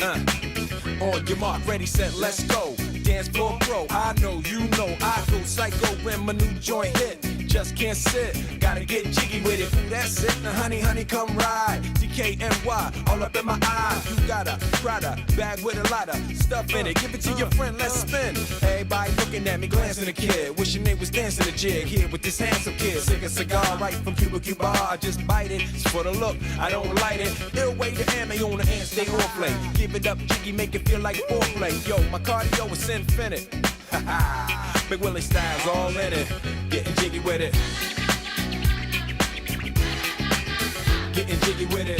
On your mark, ready, set, let's go. Dance floor pro, I know, you know, I go psycho when my new joint hit. Just can't sit, gotta get jiggy with it. Ooh, that's it, now honey, honey, come ride. DKNY, all up in my eyes. You got a Prada bag with a lot of stuff in it. Give it to your friend, let's spin. Everybody looking at me, glancing a kid. Wishing they was dancing a jig here with this handsome kid. Sick a cigar right from Cuba Cuba. I just bite it, it's for the look, I don't light it. Ill way to ammo on the hand, stay on play. Give it up, jiggy, make it feel like foreplay. Yo, my cardio is infinite. Big Willie style's all in it. Getting jiggy with it. Getting jiggy with it.